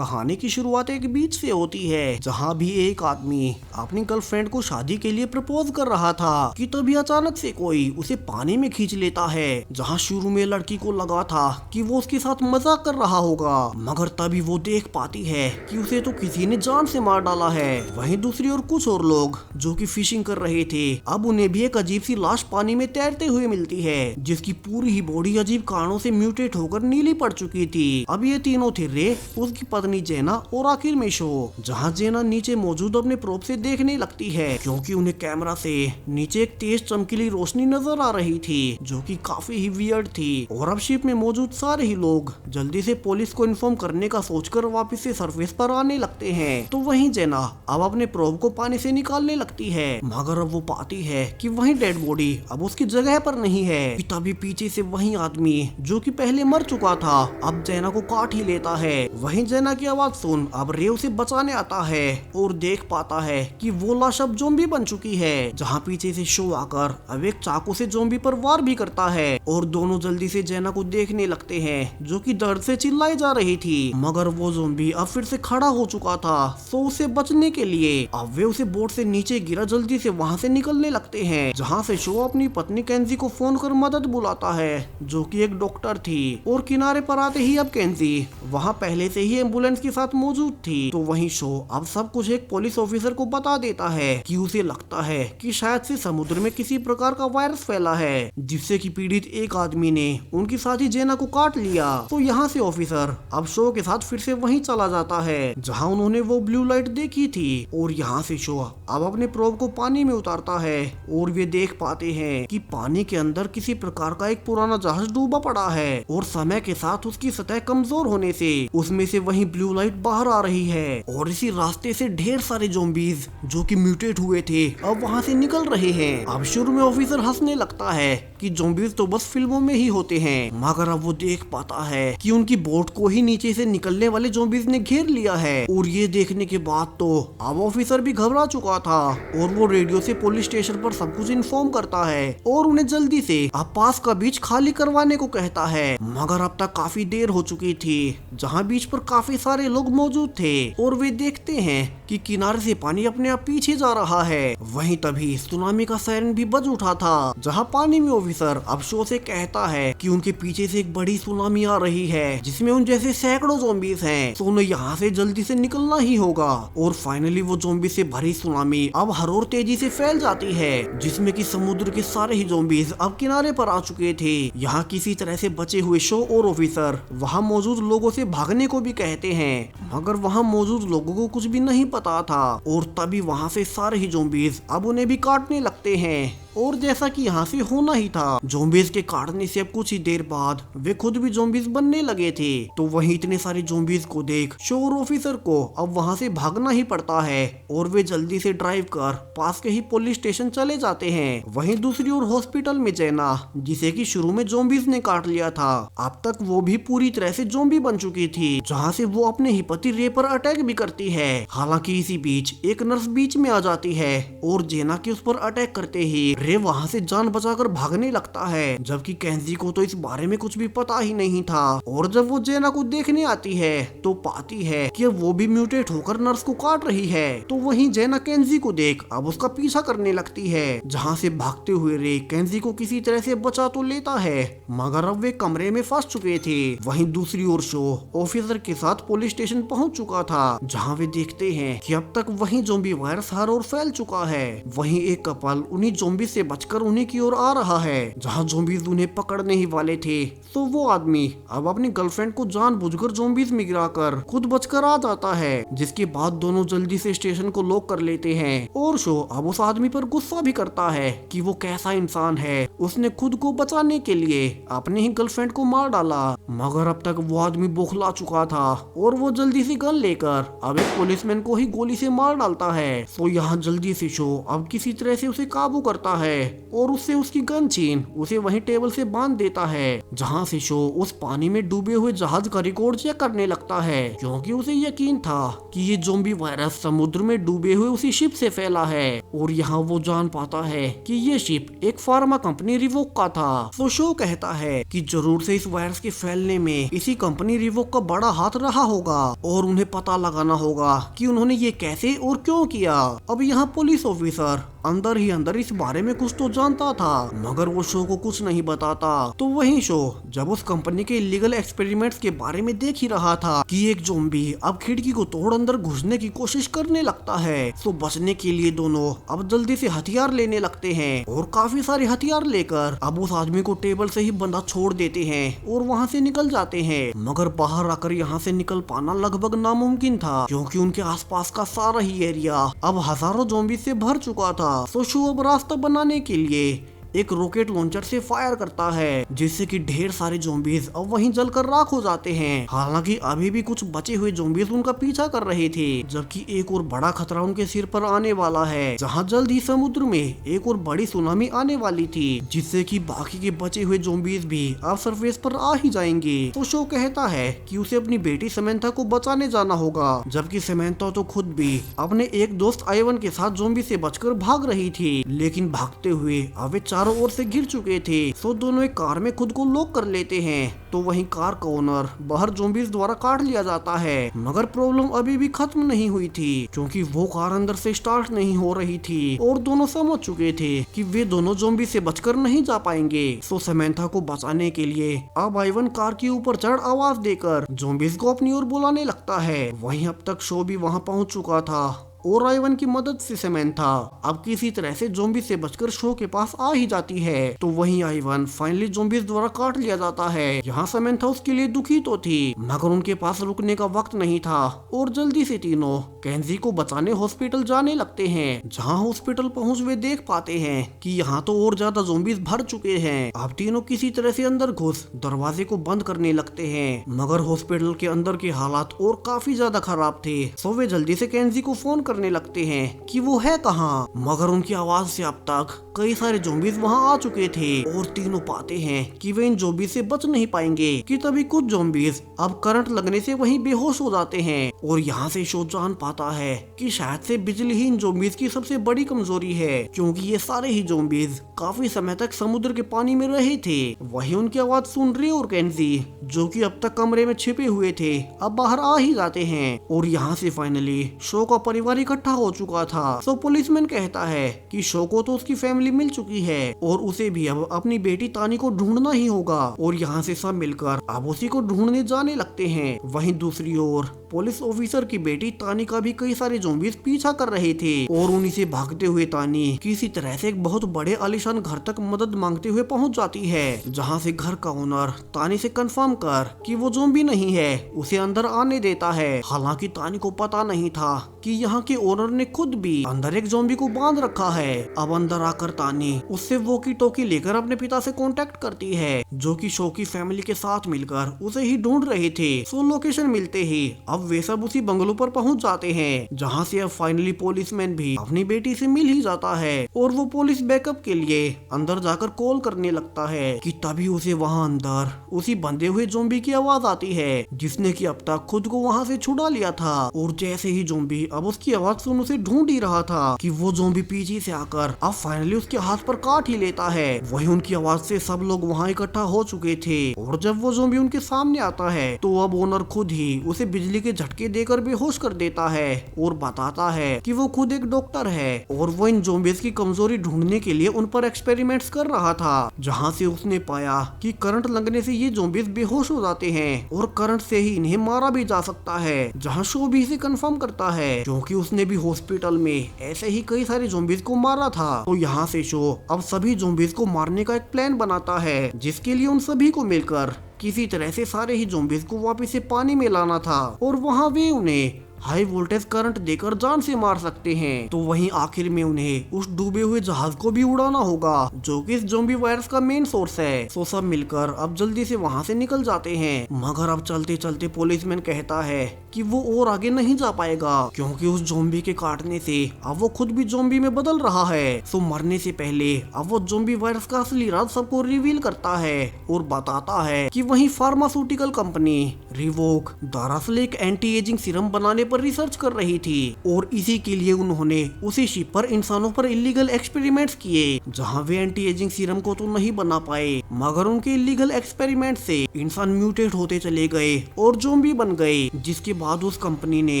कहानी की शुरुआत एक बीच से होती है जहाँ भी एक आदमी अपनी गर्लफ्रेंड को शादी के लिए प्रपोज कर रहा था कि तभी अचानक से कोई उसे पानी में खींच लेता है। जहाँ शुरू में लड़की को लगा था कि वो उसके साथ मजाक कर रहा होगा, मगर तभी वो देख पाती है कि उसे तो किसी ने जान से मार डाला है। वहीं दूसरी ओर कुछ और लोग जो कि फिशिंग कर रहे थे, अब उन्हें भी एक अजीब सी लाश पानी में तैरते हुए मिलती है जिसकी पूरी ही बॉडी अजीब कारणों से म्यूटेट होकर नीली पड़ चुकी थी। अब ये तीनों थे रे, उसकी पत्नी जेना और आखिर में शो। जहाँ जेना नीचे मौजूद अपने प्रोब से देखने लगती है क्योंकि उन्हें कैमरा से नीचे एक तेज चमकीली रोशनी नजर आ रही थी जो कि काफी ही वियर्ड थी। और अब शिप में मौजूद सारे ही लोग जल्दी से पुलिस को इन्फॉर्म करने का सोचकर वापस से सरफेस पर आने लगते हैं। तो वहीं जेना अब अपने प्रोब को पानी से निकालने लगती है, मगर अब वो पाती है कि वही डेड बॉडी अब उसकी जगह पर नहीं है। तभी पीछे से वही आदमी जो कि पहले मर चुका था अब जेना को काट ही लेता है। वहीं जेना की आवाज सुन अब रे उसे बचाने आता है और देख पाता है कि वो लाश अब ज़ॉम्बी बन चुकी है। जहाँ पीछे से शो आकर अब एक चाकू से ज़ॉम्बी पर वार भी करता है और दोनों जल्दी से जेना को देखने लगते हैं जो कि दर्द से चिल्लाई जा रही थी, मगर वो ज़ॉम्बी अब फिर से खड़ा हो चुका था। सो उसे बचने के लिए अब वे उसे बोट से नीचे गिरा जल्दी से वहाँ से निकलने लगते हैं। जहाँ से शो अपनी पत्नी केंजी को फोन कर मदद बुलाता है जो कि एक डॉक्टर थी। और किनारे पर आते ही अब केंजी वहाँ पहले से ही एम्बुलेंस के साथ मौजूद थी। तो वहीं शो अब सब कुछ एक पुलिस ऑफिसर को बता देता है कि उसे लगता है कि शायद से समुद्र में किसी प्रकार का वायरस फैला है जिससे कि पीड़ित एक आदमी ने उनकी साथी जेना को काट लिया। तो यहाँ से ऑफिसर अब शो के साथ फिर से वहीं चला जाता है जहाँ उन्होंने वो ब्लू लाइट देखी थी। और यहाँ से शो अब अपने प्रोब को पानी में उतारता है और वे देख पाते हैं कि पानी के अंदर किसी प्रकार का एक पुराना जहाज डूबा पड़ा है और समय के साथ उसकी सतह कमजोर होने से उसमें से वही ब्लू लाइट बाहर आ रही है। और इसी रास्ते से ढेर सारे ज़ॉम्बीज जो कि म्यूटेट हुए थे अब वहाँ से निकल रहे हैं। अब शुरू में ऑफिसर हंसने लगता है कि ज़ॉम्बीज तो बस फिल्मों में ही होते हैं, मगर अब वो देख पाता है कि उनकी बोट को ही नीचे से निकलने वाले ज़ॉम्बीज ने घेर लिया है। और ये देखने के बाद तो अब ऑफिसर भी घबरा चुका था और वो रेडियो से पुलिस स्टेशन पर सब कुछ इन्फॉर्म करता है और उन्हें जल्दी से अब पास का बीच खाली करवाने को कहता है। मगर अब तक काफी देर हो चुकी थी जहाँ बीच पर काफी सारे लोग मौजूद थे और वे देखते हैं कि किनारे से पानी अपने आप पीछे जा रहा है। वहीं तभी सुनामी का सायरन भी बज उठा था जहाँ पानी में ऑफिसर अब शो से कहता है कि उनके पीछे से एक बड़ी सुनामी आ रही है जिसमें उन जैसे सैकड़ों ज़ॉम्बीज हैं, तो उन्हें यहाँ से जल्दी से निकलना ही होगा। और फाइनली वो ज़ॉम्बी से भरी सुनामी अब हर ओर तेजी से फैल जाती है जिसमें कि समुद्र के सारे ही ज़ॉम्बीज अब किनारे पर आ चुके थे। यहाँ किसी तरह से बचे हुए शो और ऑफिसर वहाँ मौजूद लोगों से भागने को भी कहते हैं, मगर वहाँ मौजूद लोगों को कुछ भी नहीं पता था। और तभी वहाँ से सारे ही ज़ॉम्बीज अब उन्हें भी काटने लगते हैं। और जैसा कि यहाँ से होना ही था, ज़ॉम्बीज के काटने से अब कुछ ही देर बाद वे खुद भी ज़ॉम्बीज बनने लगे थे। तो वहीं इतने सारे ज़ॉम्बीज को देख शो और ऑफिसर को अब वहाँ से भागना ही पड़ता है और वे जल्दी से ड्राइव कर पास के ही पुलिस स्टेशन चले जाते हैं। वहीं दूसरी ओर हॉस्पिटल में जेना, जिसे कि शुरू में ज़ॉम्बीज ने काट लिया था, अब तक वो भी पूरी तरह से ज़ॉम्बी बन चुकी थी, जहाँ से वो अपने ही पति रे पर अटैक भी करती है। हालांकि इसी बीच एक नर्स बीच में आ जाती है और जेना के उस पर अटैक करते ही रे वहाँ से जान बचाकर भागने लगता है, जबकि केंजी को तो इस बारे में कुछ भी पता ही नहीं था। और जब वो जेना को देखने आती है तो पाती है कि वो भी म्यूटेट होकर नर्स को काट रही है। तो वहीं जेना केंजी को देख अब उसका पीछा करने लगती है, जहाँ से भागते हुए रे केंजी को किसी तरह से बचा तो लेता है, मगर अब वे कमरे में फंस चुके थे। वहीं दूसरी ओर शो ऑफिसर के साथ पुलिस स्टेशन पहुंच चुका था, जहाँ वे देखते हैं कि अब तक वही ज़ॉम्बी वायरस हर ओर फैल चुका है। वहीं एक कपल उन्हीं ज़ॉम्बी से बचकर उन्हीं की ओर आ रहा है, जहाँ ज़ॉम्बीज उन्हें पकड़ने ही वाले थे। तो वो आदमी अब अपनी गर्लफ्रेंड को जानबूझकर ज़ॉम्बीज में गिराकर खुद बचकर आ जाता है, जिसके बाद दोनों जल्दी से स्टेशन को लॉक कर लेते हैं। और शो अब उस आदमी पर गुस्सा भी करता है कि वो कैसा इंसान है, उसने खुद को बचाने के लिए अपने ही गर्लफ्रेंड को मार डाला। मगर अब तक वो आदमी बौखला चुका था और वो जल्दी से गन लेकर अब एक पुलिसमैन को ही गोली से मार डालता है। तो यहाँ जल्दी से शो अब किसी तरह से उसे काबू करता है और उससे उसकी गन छीन उसे वहीं टेबल से बांध देता है, जहाँ से शो उस पानी में डूबे हुए जहाज का रिकॉर्ड चेक करने लगता है, क्योंकि उसे यकीन था कि ये ज़ॉम्बी वायरस समुद्र में डूबे हुए उसी शिप से फैला है। और यहाँ वो जान पाता है कि ये शिप एक फार्मा कंपनी रिवोक का था। तो शो कहता है कि जरूर से इस वायरस के फैलने में इसी कंपनी रिवोक का बड़ा हाथ रहा होगा और उन्हें पता लगाना होगा कि उन्होंने ये कैसे और क्यों किया। अब यहाँ पुलिस ऑफिसर अंदर ही अंदर इस बारे में कुछ तो जानता था, मगर वो शो को कुछ नहीं बताता। तो वही शो जब उस कंपनी के इलीगल एक्सपेरिमेंट्स के बारे में देख ही रहा था कि एक ज़ॉम्बी अब खिड़की को तोड़ अंदर घुसने की कोशिश करने लगता है, तो बचने के लिए दोनों अब जल्दी से हथियार लेने लगते हैं और काफी सारे हथियार लेकर अब उस आदमी को टेबल से ही बंधा छोड़ देते हैं और वहाँ से निकल जाते हैं। मगर बाहर आकर यहाँ से निकल पाना लगभग नामुमकिन था, क्योंकि उनके आसपास का सारा ही एरिया अब हजारों ज़ॉम्बी से भर चुका था। तो शो अब रास्ता बनाने के लिए एक रॉकेट लॉन्चर से फायर करता है, जिससे कि ढेर सारे ज़ॉम्बीज अब वहीं जलकर राख हो जाते हैं। हालांकि अभी भी कुछ बचे हुए ज़ॉम्बीज उनका पीछा कर रहे थे, जबकि एक और बड़ा खतरा उनके सिर पर आने वाला है, जहां जल्द ही समुद्र में एक और बड़ी सुनामी आने वाली थी, जिससे कि बाकी के बचे हुए ज़ॉम्बीज भी अब सरफेस पर आ ही जाएंगे। तो शो कहता है कि उसे अपनी बेटी समंथा को बचाने जाना होगा, जबकि समंथा तो खुद भी अपने एक दोस्त आइवन के साथ ज़ॉम्बी से बचकर भाग रही थी, लेकिन भागते हुए अब वे चारों ओर से गिर चुके थे। तो दोनों एक कार में खुद को लॉक कर लेते हैं। तो वहीं कार का ओनर बाहर ज़ॉम्बीज द्वारा काट लिया जाता है, मगर प्रॉब्लम अभी भी खत्म नहीं हुई थी, क्योंकि वो कार अंदर से स्टार्ट नहीं हो रही थी और दोनों समझ चुके थे कि वे दोनों ज़ॉम्बी से बचकर नहीं जा पाएंगे। तो समंथा को बचाने के लिए अब आइवन कार के ऊपर चढ़ आवाज देकर ज़ॉम्बीज को अपनी ओर बुलाने लगता है। वहीं अब तक शो भी वहां पहुंच चुका था और आइवन की मदद से समंथा अब किसी तरह से ज़ॉम्बी से बचकर शो के पास आ ही जाती है। तो वहीं आइवन फाइनली ज़ॉम्बीज द्वारा काट लिया जाता है। यहाँ समंथा उसके लिए दुखी तो थी, मगर उनके पास रुकने का वक्त नहीं था और जल्दी से तीनों केंजी को बचाने हॉस्पिटल जाने लगते हैं। जहाँ हॉस्पिटल पहुँच वे देख पाते हैं कि यहाँ तो और ज्यादा ज़ॉम्बीज भर चुके हैं। अब तीनों किसी तरह से अंदर घुस दरवाजे को बंद करने लगते हैं, मगर हॉस्पिटल के अंदर के हालात और काफी ज्यादा खराब थे। तो वे जल्दी से केंजी को फोन करने लगते हैं कि वो है कहाँ, मगर उनकी आवाज से अब तक कई सारे ज़ॉम्बीज वहां आ चुके थे और तीनों पाते हैं कि वे इन ज़ॉम्बीज से बच नहीं पाएंगे। कि तभी कुछ ज़ॉम्बीज अब करंट लगने से वहीं बेहोश हो जाते हैं और यहाँ से शो जान पाता है कि शायद से बिजली ही इन ज़ॉम्बीज की सबसे बड़ी कमजोरी है, क्योंकि ये सारे ही ज़ॉम्बीज काफी समय तक समुद्र के पानी में रहे थे। वही उनकी आवाज सुन रे और केंजी, जो कि अब तक कमरे में छिपे हुए थे, अब बाहर आ ही जाते हैं और यहाँ से फाइनली शो का परिवार इकट्ठा हो चुका था। तो पुलिसमैन कहता है कि शो को तो उसकी फैमिली मिल चुकी है और उसे भी अब अपनी बेटी तानी को ढूंढना ही होगा और यहाँ से सब मिलकर अब उसी को ढूंढने जाने लगते हैं। वहीं दूसरी ओर पुलिस ऑफिसर की बेटी तानी का भी कई सारे ज़ॉम्बीज पीछा कर रहे थे और उन्हीं से भागते हुए तानी किसी तरह से एक बहुत बड़े आलीशान घर तक मदद मांगते हुए पहुंच जाती है, जहां से घर का ओनर तानी से कंफर्म कर कि वो ज़ॉम्बी नहीं है उसे अंदर आने देता है। हालांकि तानी को पता नहीं था कि यहाँ के ओनर ने खुद भी अंदर एक ज़ॉम्बी को बांध रखा है। अब अंदर आकर तानी उससे वॉकी टॉकी लेकर अपने पिता से कांटेक्ट करती है, जो कि शो की फैमिली के साथ मिलकर उसे ही ढूंढ रहे थे। सो लोकेशन मिलते ही अब वे सब उसी बंगलो पर पहुंच जाते हैं, जहां से अब फाइनली पुलिसमैन भी अपनी बेटी से मिल ही जाता है और वो पुलिस बैकअप के लिए अंदर जाकर कॉल करने लगता है। कि तभी उसे वहां अंदर उसी बंधे हुए ज़ॉम्बी की आवाज आती है, जिसने कि अब तक खुद को वहां से छुड़ा लिया था। और जैसे ही ज़ॉम्बी अब उसकी आवाज सुन उसे ढूंढ ही रहा था कि वो ज़ॉम्बी पीछे से आकर अब फाइनली उसके हाथ पर काट ही लेता है। वही उनकी आवाज से सब लोग वहाँ इकट्ठा हो चुके थे और जब वो ज़ॉम्बी उनके सामने आता है तो अब ओनर खुद ही उसे बिजली के झटके देकर बेहोश कर देता है और बताता है कि वो खुद एक डॉक्टर है और वो इन ज़ॉम्बीज की कमजोरी ढूंढने के लिए उन पर एक्सपेरिमेंट्स कर रहा था, जहाँ से उसने पाया कि करंट लगने से ये ज़ॉम्बीज बेहोश हो जाते हैं और करंट से ही इन्हें मारा भी जा सकता है। जहाँ शो भी इसे कंफर्म करता है, क्योंकि उसने भी हॉस्पिटल में ऐसे ही कई सारे ज़ॉम्बीज को मारा था। तो यहाँ से शो अब सभी ज़ॉम्बीज को मारने का एक प्लान बनाता है, जिसके लिए उन सभी को मिलकर किसी तरह से सारे ही ज़ॉम्बीज को वापस से पानी में लाना था और वहाँ वे उन्हें हाई वोल्टेज करंट देकर जान से मार सकते हैं। तो वहीं आखिर में उन्हें उस डूबे हुए जहाज को भी उड़ाना होगा जो कि इस ज़ॉम्बी वायरस का मेन सोर्स है। तो सब मिलकर अब जल्दी से वहाँ से निकल जाते हैं, मगर अब चलते चलते पुलिसमैन कहता है कि वो और आगे नहीं जा पाएगा क्योंकि उस ज़ॉम्बी के काटने से अब वो खुद भी ज़ॉम्बी में बदल रहा है। तो मरने से पहले अब वो ज़ॉम्बी वायरस का असली राज सबको रिवील करता है और बताता है कि वही फार्मास्यूटिकल कंपनी रिवोक दरअसल एक एंटी एजिंग सीरम बनाने पर रिसर्च कर रही थी और इसी के लिए उन्होंने उसी शिप पर इंसानों पर इलीगल एक्सपेरिमेंट्स किए, जहां वे एंटी एजिंग सीरम को तो नहीं बना पाए मगर उनके इलीगल एक्सपेरिमेंट से इंसान म्यूटेट होते चले गए और ज़ॉम्बी बन गए, जिसके बाद उस कंपनी ने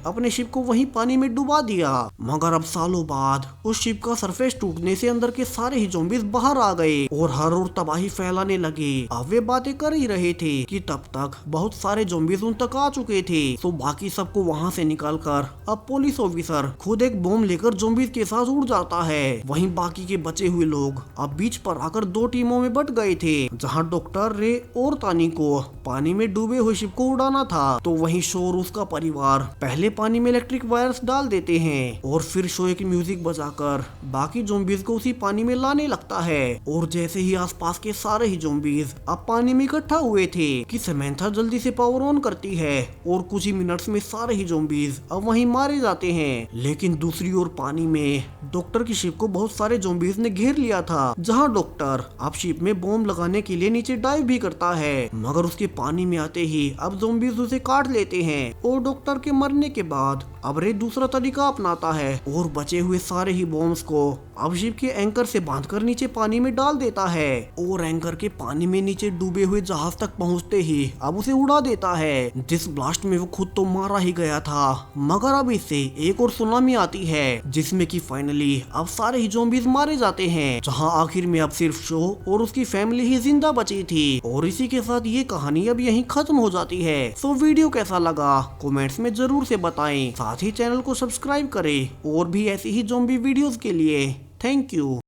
अपने शिप को वहीं पानी में डुबा दिया। मगर अब सालों बाद उस शिप का सरफेस टूटने से अंदर के सारे ही ज़ॉम्बीज बाहर आ गए और हर और तबाही फैलाने लगे। अब वे बातें कर ही रहे थे कि तब तक बहुत सारे ज़ॉम्बीज उन तक आ चुके थे। तो बाकी सबको वहाँ से निकालकर अब पुलिस ऑफिसर खुद एक बम लेकर ज़ॉम्बीज के साथ उड़ जाता है। वहीं बाकी के बचे हुए लोग अब बीच पर आकर दो टीमों में बट गए थे, जहां डॉक्टर रे और तानी को पानी में डूबे हुए शिप को उड़ाना था। तो वहीं शो और उसका परिवार पहले पानी में इलेक्ट्रिक वायर्स डाल देते हैं और फिर शो एक म्यूजिक बजाकर बाकी ज़ॉम्बीज को उसी पानी में लाने लगता है। और जैसे ही आसपास के सारे ही ज़ॉम्बीज अब पानी में इकट्ठा हुए थे कि समंथा जल्दी से पावर ऑन करती है और कुछ ही मिनट्स में सारे ही ज़ॉम्बीज अब वहीं मारे जाते हैं। लेकिन दूसरी ओर पानी में डॉक्टर की शिप को बहुत सारे ज़ॉम्बीज ने घेर लिया था, जहां डॉक्टर अब शिप में बॉम्ब लगाने के लिए नीचे डाइव भी करता है, मगर उसके पानी में आते ही अब ज़ॉम्बीज उसे काट लेते हैं। और डॉक्टर के मरने के बाद अब रे दूसरा तरीका अपनाता है और बचे हुए सारे ही बॉम्ब्स को अब शिप के एंकर से बांधकर नीचे पानी में डाल देता है और एंकर के पानी में नीचे डूबे हुए जहाज तक पहुंचते ही अब उसे उड़ा देता है। जिस ब्लास्ट में वो खुद तो मारा ही गया था, मगर अब इससे एक और सुनामी आती है जिसमें कि फाइनली अब सारे ही ज़ॉम्बीज मारे जाते हैं, जहां आखिर में अब सिर्फ शो और उसकी फैमिली ही जिंदा बची थी। और इसी के साथ ये कहानी अब यहीं खत्म हो जाती है। तो वीडियो कैसा लगा कमेंट्स में जरूर से बताएं, साथ ही चैनल को सब्सक्राइब करें और भी ऐसी ही ज़ॉम्बी वीडियोस के लिए। Thank you.